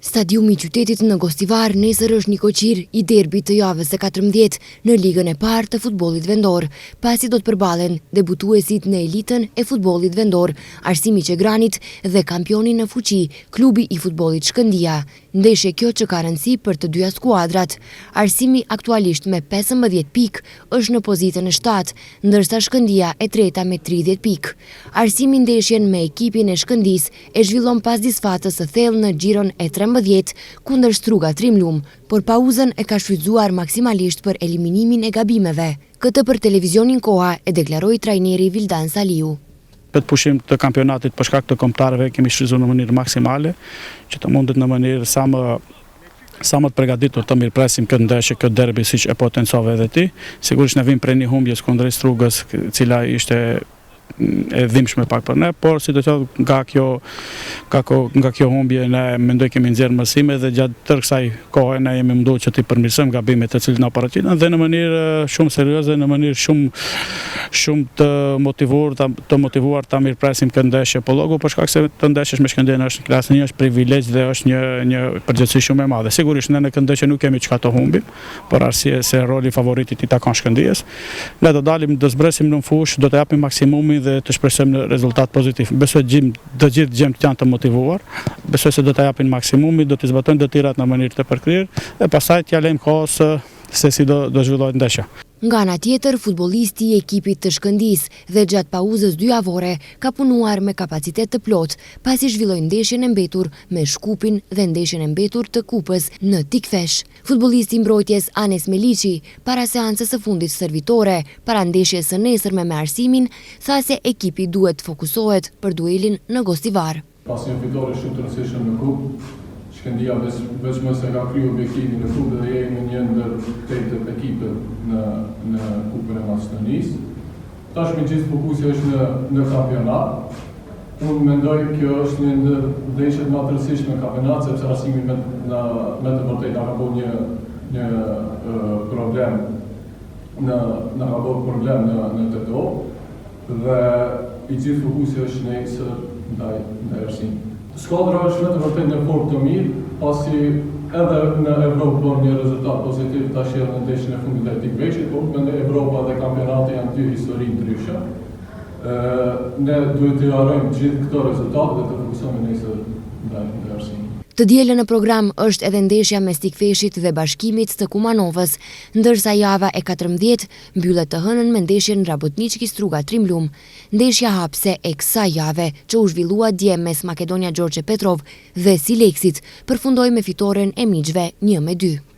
Stadiumi i qytetit në Gostivar nesër është një koqir i derbit të javës së 14 në ligën e parë të futbollit vendor, pasi do të përballen debutuesit në elitën e futbollit vendor, Arsimi Qegranit dhe kampioni në fuqi, klubi i futbollit Shkëndia. Ndeshje kjo që ka rëndësi për të dyja skuadrat. Arsimi aktualisht me 15 pikë është në pozitën e 7, ndërsa Shkëndia e treta me 30 pikë. Arsimi ndeshjen me ekipin e Shkëndis e zhvillon pas disfatës së thellë në xhiron e 13 kundër Struga Trimlum, por pauzën e ka shfrytzuar maksimalisht për eliminimin e gabimeve. Këtë për televizionin Koha e deklaroi trajneri Vildan Saliu. Këtë pushim të kampionatit për shkak të kombëtarëve kemi shfrytzuar në mënyrë maksimale, që të mundet në mënyrë sa më të përgatitur të mirëpresim këtë ndeshje, këtë derbi siç e potencove edhe ti. Sigurisht ne vim prej një humbjes kundër Strugës, e cila ishte e dhimbshme pak për ne, por si të thotë nga kjo humbje ne mendoj kemi nxjerrë mësime dhe gjatë tërë kësaj kohe ne jemi munduar që të përmirësojmë gabimet të cilat na paraqiten dhe në mënyrë shumë serioze, në mënyrë shumë të motivuar ta mirëpresim këtë ndeshje pollogu, për shkak se të ndeshjesh me Shkëndijën është në klasën 1 është privilegj dhe është një përgjegjësi shumë e madhe. Sigurisht ne në këtë ndeshje nuk kemi çka të humbim, por arsye se roli favoritit i takon Shkëndijës. Ne do dalim, do zbresim në fushë, do të japim maksimumin dhe të shpresojmë në rezultat pozitiv. Besoj të gjithë gjemt janë të motivuar, besoj se do të japin maksimumin, do të zbatojnë detyrat në mënyrë të përkryer dhe pastaj t'ia lejmë kohës se si do zhvillohet ndeshja. Nga ana tjetër, futbollisti i ekipit të Shkëndis dhe gjatë pauzës dyjavore ka punuar me kapacitet të plot, pasi zhvilloi ndeshjen e mbetur me Shkupin dhe ndeshjen e mbetur të kupës në Tikfesh. Futbollisti i mbrojtjes Anes Meliqi, para seancës së fundit servitore, para ndeshjes së nesërme me Arsimin, tha se ekipi duhet të fokusohet për duelin në Gostivar. Pas një fitore shumë të rëndësishme në kupë, Shkëndia veçmë se ka kryer objektivin në kupë dhe jemi një ndër 8 ekipe në kupën e Maqedonisë. Tashmë gjithë fokusi është në kampionat. Unë mendoj kjo është një ndër ndeshjet më të rëndësishme në kampionat, sepse Arsimi me të vërtetë ka bërë një problem në TTO dhe i gjithë fokusi është nesër ndaj Arsimit. Skuadra është vetë vërtet në formë të mirë, pasi edhe në Evropë bën një rezultat pozitiv tash edhe në ndeshjen e fundit të Tikveshit, por mendoj Evropa dhe kampionati janë dy histori ndryshe. Ne duhet të harrojmë gjithë këto rezultate dhe të fokusohemi nesër ndaj Arsimit. Të dielën në program është edhe ndeshja mes Tikfeshit dhe Bashkimit të Kumanovës, ndërsa java e 14 mbyllet të hënën me ndeshjen Rabotnički Struga Trimlum. Ndeshja hapse e kësaj jave që u zhvillua dje mes Makedonia Gjorgje Petrov dhe Sileksit përfundoi me fitoren e miqve 1-2.